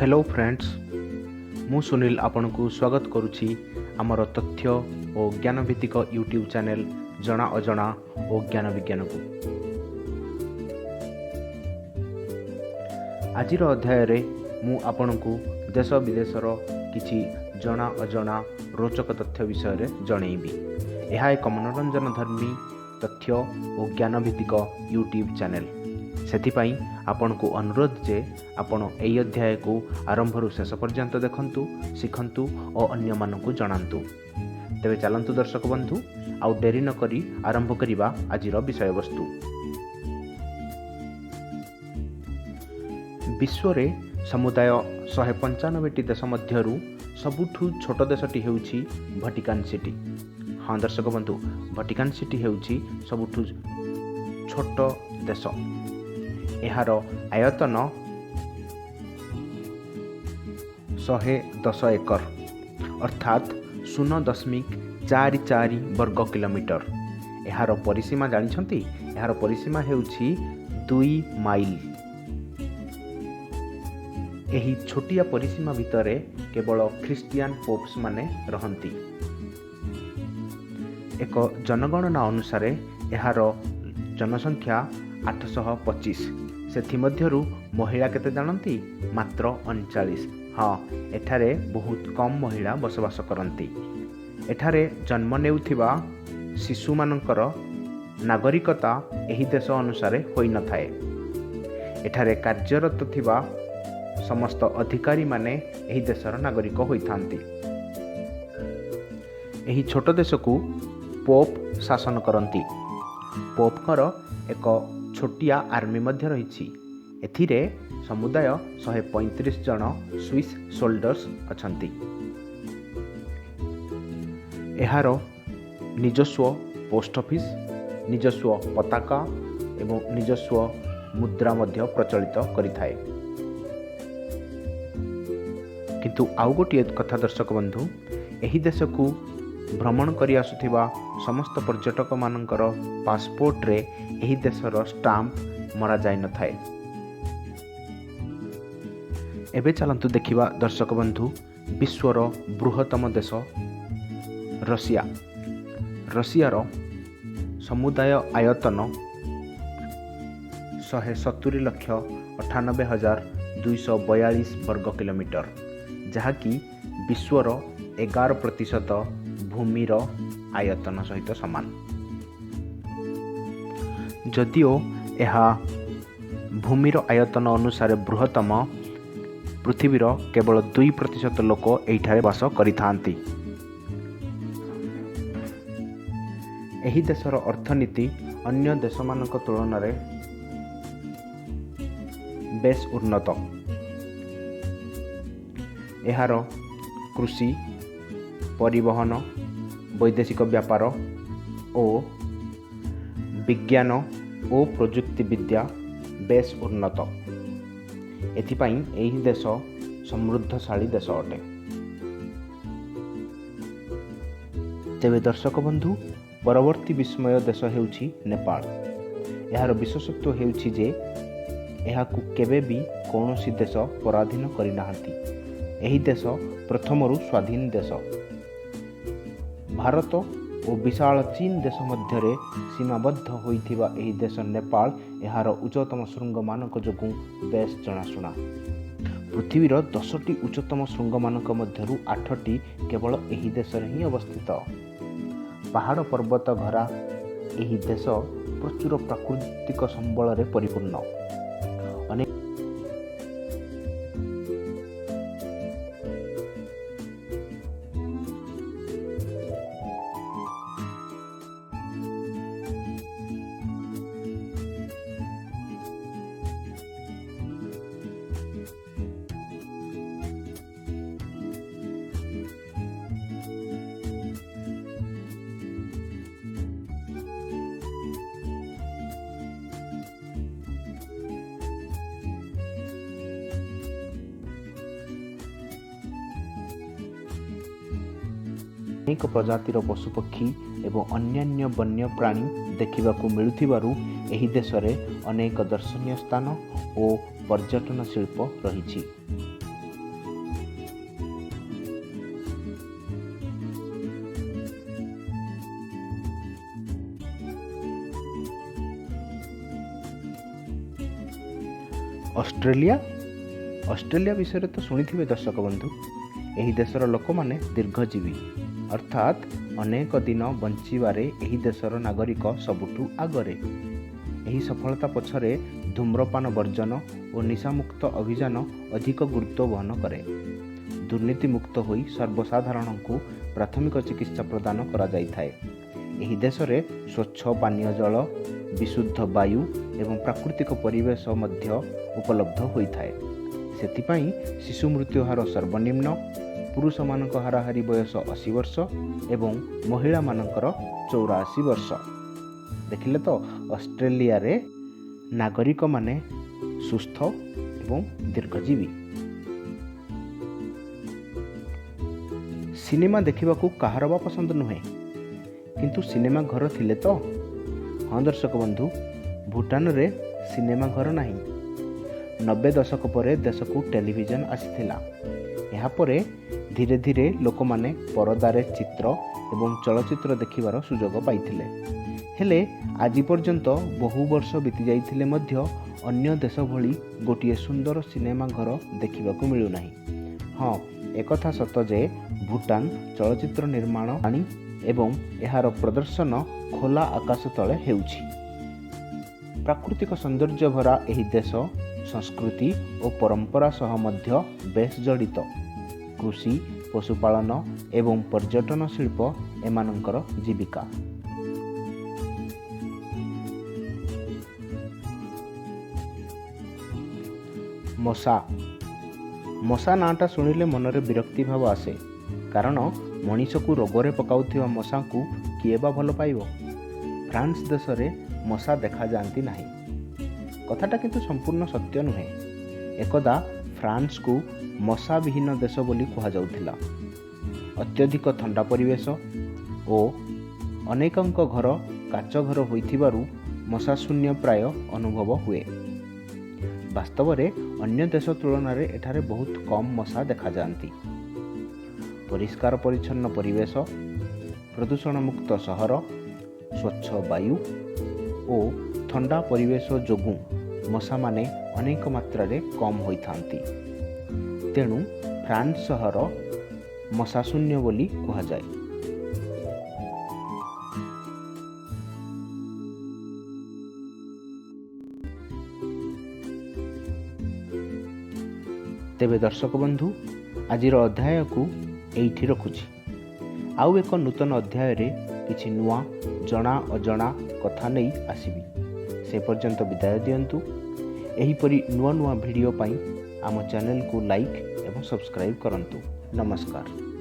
Hello friends, मु सुनील आपण को स्वागत करुछि आमर तथ्य और ज्ञान भित्तिक यूट्यूब चैनल जना अजना और ज्ञान विज्ञान को। आजिर अध्याय रे मु आपण को देश विदेशर किछि जना अजना रोचक तथ्य विषय रे जणैबी। यह एक मनोरंजन धर्मी तथ्य और ज्ञान भित्तिक यूट्यूब चैनल। सेथिपाई आपण को अनुरोध जे आपण एई अध्याय को आरंभरू शेष पर्यंत देखंतु, शिखंतु और अन्य मानकु जणांतु। तेबे चलंतु दर्शक बंधु, आउ डेरी न करी आरंभ करिबा आजिर विषय वस्तु। विश्व रे समुदाय 195 देश मध्यरु सबुठु छोट देशटी हेउछि भटिकान सिटी। हाँ दर्शक बंधु, भटिकान सिटी हेउछि सबुठु छोट देश। एहार आयतन 110 एकर अर्थात 0.44 वर्ग किलोमीटर। एहार परिसीमा जानिछंती? एहार परिसीमा हेउछि 2 माइल। एही छोटिया परिसीमा भितरे केवल ख्रिस्टियान पोप्स माने रहंती। एक जनगणना अनुसार एहार जनसंख्या 825। सेथि मध्यरु महिला केते जानती? मात्र 39। हाँ, एठारे बहुत कम महिला बसवास करती। एठारे जन्म नेउथिबा शिशु मानकर नागरिकता एही देश अनुसार होई न थाए। एठारे कार्यरत थिबा समस्त अधिकारी माने एही देशर नागरिक होइथांती। एही छोट देश को पोप शासन करती। पोपकर एक छोटिया आर्मी मध्य रही। एथिरे समुदाय 135 जन स्विस सोल्डर्स अछंती। एहार निजस्व पोस्ट ऑफिस, निजस्व पताका एवं निजस्व मुद्रा मध्य प्रचलित करिथाए। किंतु आउ गोटे कथा दर्शक बंधु, एही देश को भ्रमण करि आसुथिबा समस्त पर्यटक मानकर पासपोर्ट रे एही देशर स्टाम्प मरा जाय न थाए। एबे चलंतु देखिबा दर्शक बंधु विश्वर बृहत्तम देश रशिया। रशियार समुदाय आयतन 170,98,242 वर्ग किलोमीटर, जहाँकि विश्वर 11% भूमिर आयतन सहित समान। जदिओ यह भूमिर आयतन अनुसार बृहत्तम, पृथ्वीर केवल 2% लोक एठारे वास करिथांती। एही देशर अर्थनीति अन्य देशमानक तुलन रे बेस उन्नत। एहार कृषि, परिवहन, वैदेशिक व्यापार और विज्ञान और प्रजुक्ति विद्या बेस उन्नत। एथिपाई एही देश समृद्धशाली देश अटे। तेबे दर्शक बंधु, परवर्ती विस्मय देश हेउछि नेपाल। एहार विशेषत्व हेउछि जे एहाकु केबे भी कौनसी देश पराधीन करिनाहांती। एही देश प्रथमरु स्वाधीन देश। भारत और विशाल चीन देश मध्य सीमाबद्ध होइथिबा एही देश नेपाल एहार उच्चतम शृंग मानक जोगु बेस जनाशुना। पृथ्वीर 10टी उच्चतम शृंग मानक मध्यरु 8टी केवल एही देश रे ही अवस्थित। पहाड़ पर्वत घरा एही देश प्रचुर प्राकृतिक संबल रे परिपूर्ण। अनेक प्रजातिर पशुपक्षी एवं अन्यान्य वन्य प्राणी देखिबाकू मिलुथिबारु एही देश रे अनेक दर्शनीय स्थान और पर्यटन शिल्प रही। ଅଷ୍ଟ୍ରେଲିଆ ଅଷ୍ଟ୍ରେଲିଆ ବିଷୟରେ ତ ଶୁଣିଥିବେ ଦର୍ଶକ ବନ୍ଧୁ। ଏହି ଦେଶର ଲୋକମାନେ ଦୀର୍ଘଜୀବୀ, ଅର୍ଥାତ୍ ଅନେକ ଦିନ ବଞ୍ଚିବାରେ ଏହି ଦେଶର ନାଗରିକ ସବୁଠୁ ଆଗରେ। ଏହି ସଫଳତା ପଛରେ ଧୂମ୍ରପାନ ବର୍ଜନ ଓ ନିଶାମୁକ୍ତ ଅଭିଯାନ ଅଧିକ ଗୁରୁତ୍ୱ ବହନ କରେ। ଦୁର୍ନୀତିମୁକ୍ତ ହୋଇ ସର୍ବସାଧାରଣଙ୍କୁ ପ୍ରାଥମିକ ଚିକିତ୍ସା ପ୍ରଦାନ କରାଯାଇଥାଏ। ଏହି ଦେଶରେ ସ୍ୱଚ୍ଛ ପାନୀୟ ଜଳ, ବିଶୁଦ୍ଧ ବାୟୁ ଏବଂ ପ୍ରାକୃତିକ ପରିବେଶ ମଧ୍ୟ ଉପଲବ୍ଧ ହୋଇଥାଏ। ସେଥିପାଇଁ ଶିଶୁ ମୃତ୍ୟୁ ହାର ସର୍ବନିମ୍ନ, ପୁରୁଷମାନଙ୍କ ହାରାହାରି ବୟସ 80 ବର୍ଷ ଏବଂ ମହିଳାମାନଙ୍କର 84 ବର୍ଷ। ଦେଖିଲେ ତ, ଅଷ୍ଟ୍ରେଲିଆରେ ନାଗରିକମାନେ ସୁସ୍ଥ ଏବଂ ଦୀର୍ଘଜୀବୀ। ସିନେମା ଦେଖିବାକୁ କାହାର ବା ପସନ୍ଦ ନୁହେଁ, କିନ୍ତୁ ସିନେମା ଘର ଥିଲେ ତ? ହଁ ଦର୍ଶକ ବନ୍ଧୁ, ଭୁଟାନରେ ସିନେମା ଘର ନାହିଁ। 90 ଦଶକ ପରେ ଦେଶକୁ ଟେଲିଭିଜନ ଆସିଥିଲା। ଏହାପରେ ଧୀରେ ଧୀରେ ଲୋକମାନେ ପରଦାରେ ଚିତ୍ର ଏବଂ ଚଳଚ୍ଚିତ୍ର ଦେଖିବାର ସୁଯୋଗ ପାଇଥିଲେ। ହେଲେ ଆଜି ପର୍ଯ୍ୟନ୍ତ ବହୁ ବର୍ଷ ବିତି ଯାଇଥିଲେ ମଧ୍ୟ ଅନ୍ୟ ଦେଶ ଭଳି ଗୋଟିଏ ସୁନ୍ଦର ସିନେମା ଘର ଦେଖିବାକୁ ମିଳୁନାହିଁ। ହଁ, ଏକଥା ସତ ଯେ ଭୁଟାନ ଚଳଚ୍ଚିତ୍ର ନିର୍ମାଣ ଆଣି ଏବଂ ଏହାର ପ୍ରଦର୍ଶନ ଖୋଲା ଆକାଶ ତଳେ ହେଉଛି। ପ୍ରାକୃତିକ ସୌନ୍ଦର୍ଯ୍ୟ ଭରା ଏହି ଦେଶ ସଂସ୍କୃତି ଓ ପରମ୍ପରା ସହ ମଧ୍ୟ ବେଶ ଜଡ଼ିତ। କୃଷି, ପଶୁପାଳନ ଏବଂ ପର୍ଯ୍ୟଟନ ଶିଳ୍ପ ଏମାନଙ୍କର ଜୀବିକା। ମଶା ନାଁଟା ଶୁଣିଲେ ମନରେ ବିରକ୍ତି ଭାବ ଆସେ, କାରଣ ମଣିଷକୁ ରୋଗରେ ପକାଉଥିବା ମଶାଙ୍କୁ କିଏ ବା ଭଲ ପାଇବ। ଫ୍ରାନ୍ସ ଦେଶରେ ମଶା ଦେଖାଯାଆନ୍ତି ନାହିଁ। କଥାଟା କିନ୍ତୁ ସମ୍ପୂର୍ଣ୍ଣ ସତ୍ୟ ନୁହେଁ। ଏକଦା ଫ୍ରାନ୍ସକୁ ମଶାବିହୀନ ଦେଶ ବୋଲି କୁହାଯାଉଥିଲା। ଅତ୍ୟଧିକ ଥଣ୍ଡା ପରିବେଶ ଓ ଅନେକଙ୍କ ଘର କାଚ ଘର ହୋଇଥିବାରୁ ମଶାଶୂନ୍ୟ ପ୍ରାୟ ଅନୁଭବ ହୁଏ। ବାସ୍ତବରେ ଅନ୍ୟ ଦେଶ ତୁଳନାରେ ଏଠାରେ ବହୁତ କମ୍ ମଶା ଦେଖାଯାଆନ୍ତି। ପରିଷ୍କାର ପରିଚ୍ଛନ୍ନ ପରିବେଶ, ପ୍ରଦୂଷଣମୁକ୍ତ ସହର, ସ୍ୱଚ୍ଛ ବାୟୁ ଓ ଥଣ୍ଡା ପରିବେଶ ଯୋଗୁଁ ମଶାମାନେ ଅନେକ ମାତ୍ରାରେ କମ୍ ହୋଇଥାନ୍ତି। ତେଣୁ ଫ୍ରାନ୍ସ ସହର ମଶାଶୂନ୍ୟ ବୋଲି କୁହାଯାଏ। ତେବେ ଦର୍ଶକ ବନ୍ଧୁ, ଆଜିର ଅଧ୍ୟାୟକୁ ଏଇଠି ରଖୁଛି। ଆଉ ଏକ ନୂତନ ଅଧ୍ୟାୟରେ କିଛି ନୂଆ ଜଣା ଅଜଣା କଥା ନେଇ ଆସିବି। ସେ ପର୍ଯ୍ୟନ୍ତ ବିଦାୟ ଦିଅନ୍ତୁ। ଏହିପରି ନୂଆ ନୂଆ ଭିଡ଼ିଓ ପାଇଁ ଆମ ଚ୍ୟାନେଲକୁ ଲାଇକ୍ ଏବଂ ସବସ୍କ୍ରାଇବ୍ କରନ୍ତୁ। ନମସ୍କାର।